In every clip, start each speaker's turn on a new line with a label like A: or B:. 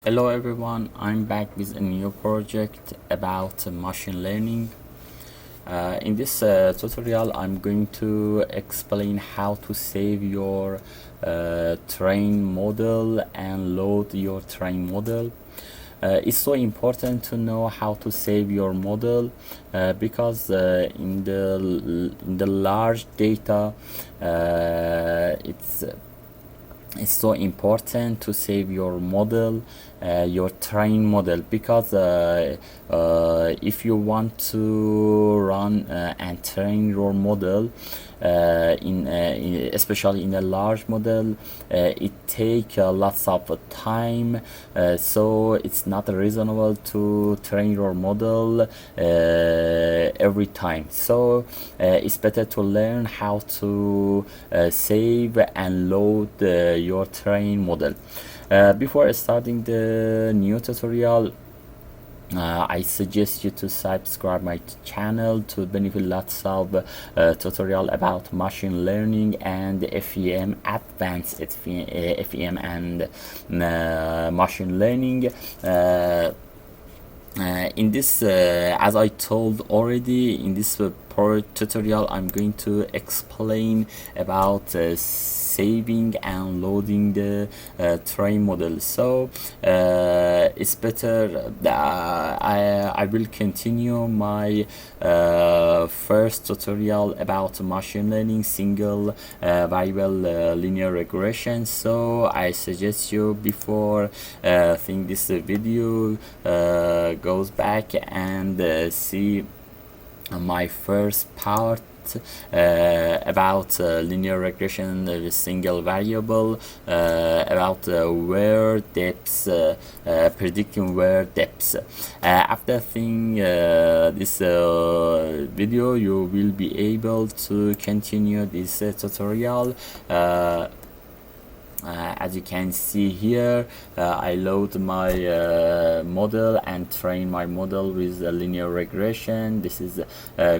A: Hello everyone, I'm back with a new project about machine learning. In this tutorial I'm going to explain how to save your train model and load your train model. It's so important to know how to save your model because in the large data it's so important to save your model, your train model, because if you want to run and train your model especially in a large model, it take lots of time, so it's not reasonable to train your model every time. So it's better to learn how to save and load your train model. Before starting the new tutorial, I suggest you to subscribe my channel to benefit lots of tutorial about machine learning and FEM, advanced FEM and machine learning. In this, as I told already, in this tutorial I'm going to explain about saving and loading the train model. So it's better I will continue my first tutorial about machine learning, single variable linear regression. So I suggest you, before think this video, goes back and see my first part about linear regression, single variable, about where depths, predicting where depths. After seeing this video, you will be able to continue this tutorial. As you can see here, I load my model and train my model with linear regression. This is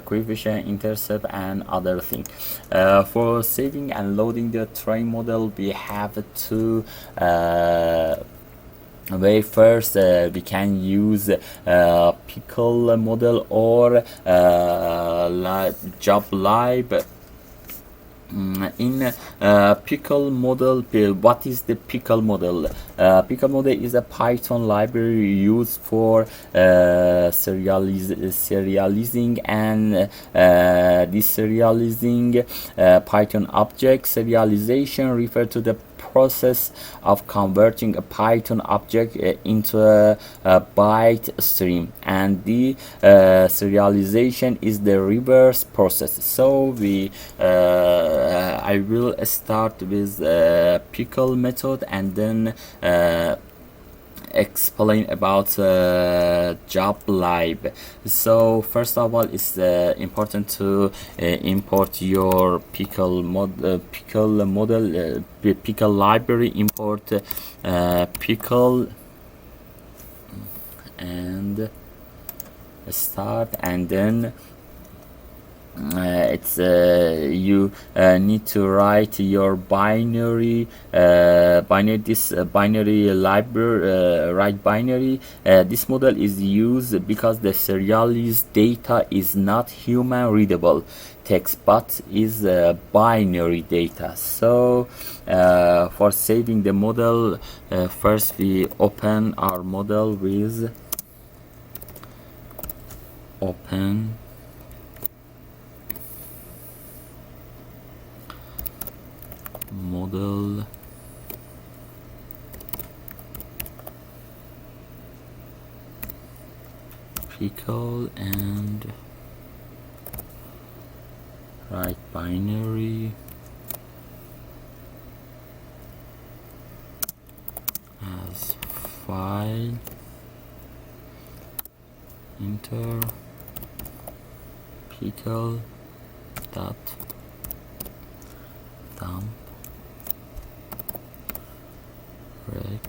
A: coefficient, intercept, and other thing. For saving and loading the train model, we have to first we can use Pickle model or Joblib. In Pickle model, what is the Pickle model? Pickle model is a Python library used for serializing and deserializing Python objects. Serialization refers to the process of converting a Python object into a byte stream, and the serialization is the reverse process. So I will start with Pickle method and then explain about Joblib. So first of all, it's important to import your Pickle model, Pickle library. Import Pickle and start, and then you need to write your binary library, write binary. This model is used because the serialized data is not human readable text but is binary data. So for saving the model, first we open our model with open model Pickle and write binary as file, enter Pickle dot dump reg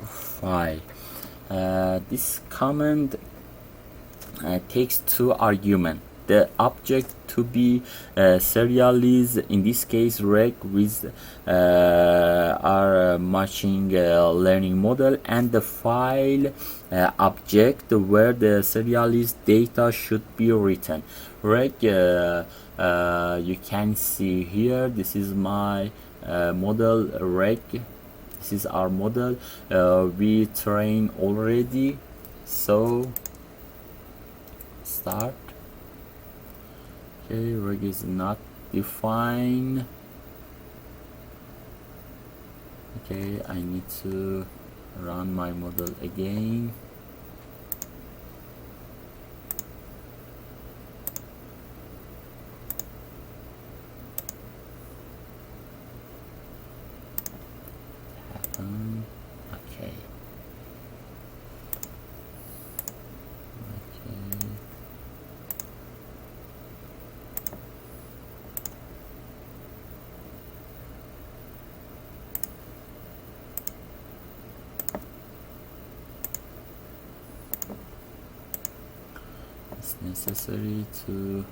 A: file. This command takes two arguments. the object to be serialized, in this case reg, with our machine learning model, and the file object where the serialized data should be written. Reg, you can see here, this is my model reg. This is our model. We train already, so start. Okay, reg is not defined. Okay, I need to run my model again. Okay. It's necessary to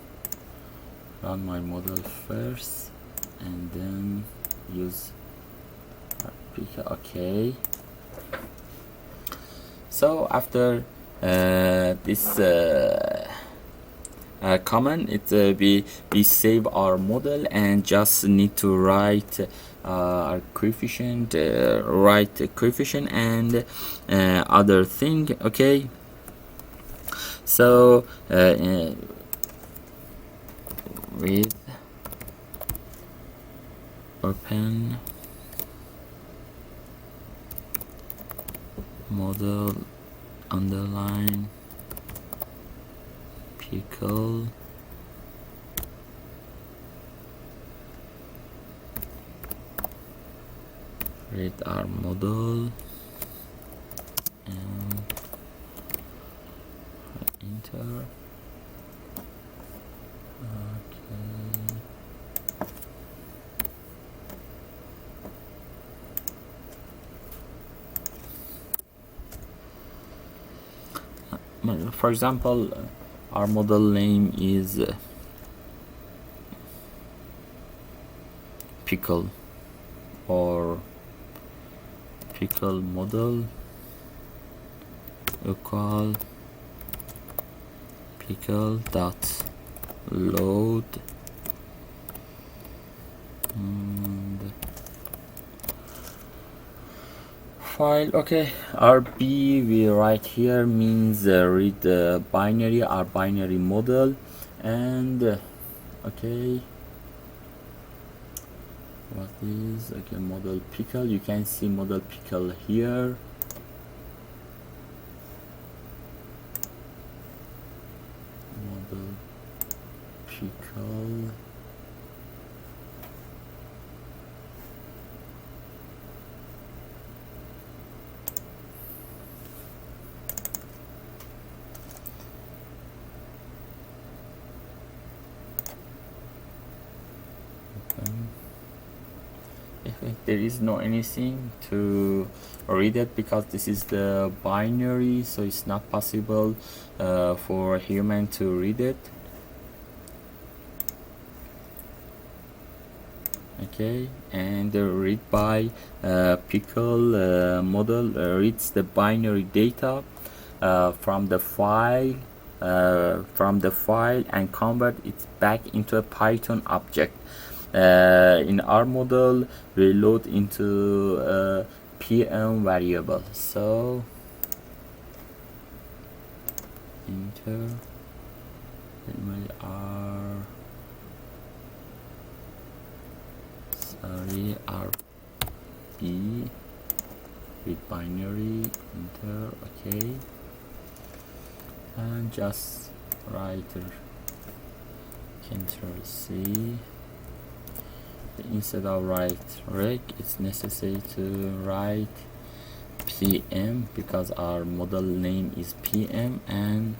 A: run my model first and then use Pickle. Okay, so after this command, we save our model and just need to write our coefficient, write coefficient and other thing. Okay, so with open model underline pickle read our model and enter. For example, our model name is pickle or pickle model equal pickle dot load and file. Okay, RB we write here means read the binary, our binary model, and okay, what is okay model pickle? You can see model pickle here. Model pickle. There is no anything to read it because this is the binary, so it's not possible for a human to read it. Okay, and the read by pickle model reads the binary data from the file and convert it back into a Python object. In our model we load into a PM variable, so enter RB with binary, enter. Okay, and just write Ctrl C. Instead of write reg, it's necessary to write PM because our model name is PM, and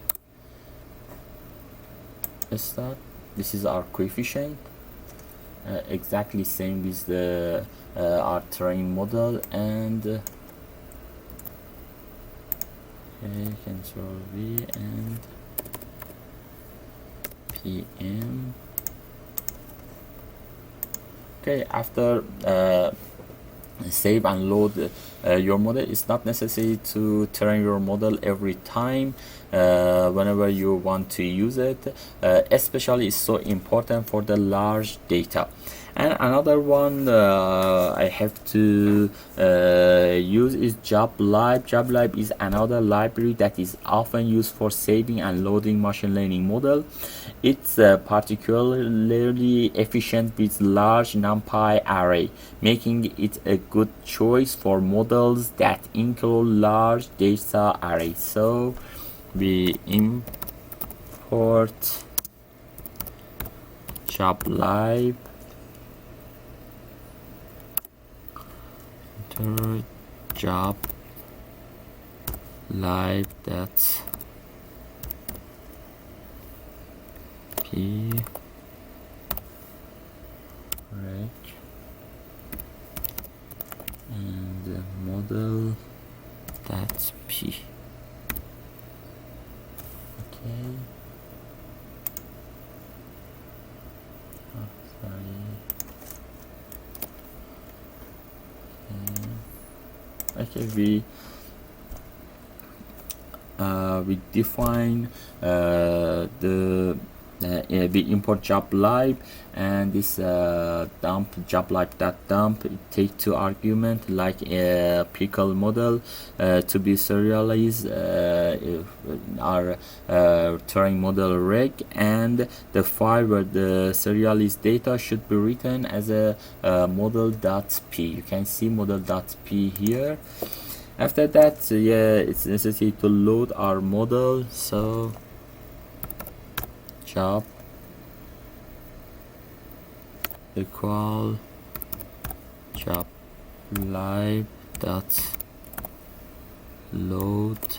A: start. This is our coefficient, exactly same with the our train model, and okay, Ctrl V and PM. Okay, after save and load your model, it's not necessary to train your model every time whenever you want to use it. Especially it's so important for the large data. And another one I have to use is Joblib. Joblib is another library that is often used for saving and loading machine learning model. It's particularly efficient with large NumPy array, making it a good choice for models that include large data arrays. So we import Joblib. Job live that's p rec and the model that's p. Okay. Oh, sorry. Okay, we define we import Joblib, and this dump Joblib.dump. It take two arguments like a pickle model to be serialized our Turing model reg, and the file where the serialized data should be written as a model.p. You can see model.p here. After that, yeah, it's necessary to load our model. So job equal job live dot load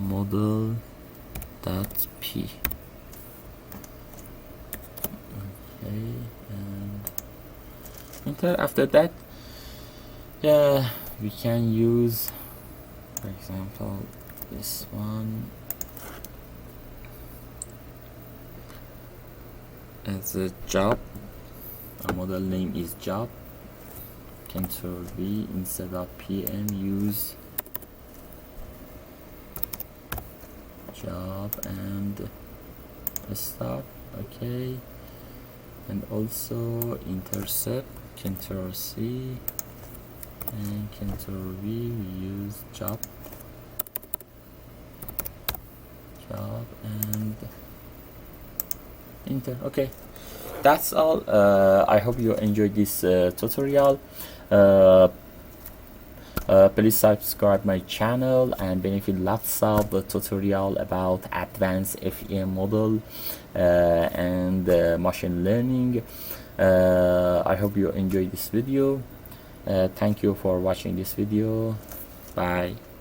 A: model dot p. Okay, and enter. After that, yeah, we can use, for example, this one as a job. Our model name is job. Ctrl V, instead of PM use job and stop. Okay, and also intercept. Ctrl C and Ctrl V. We use job and enter. Okay, that's all. I hope you enjoyed this tutorial. Please subscribe my channel and benefit lots of tutorial about advanced FEM model and machine learning. I hope you enjoyed this video. Thank you for watching this video. Bye.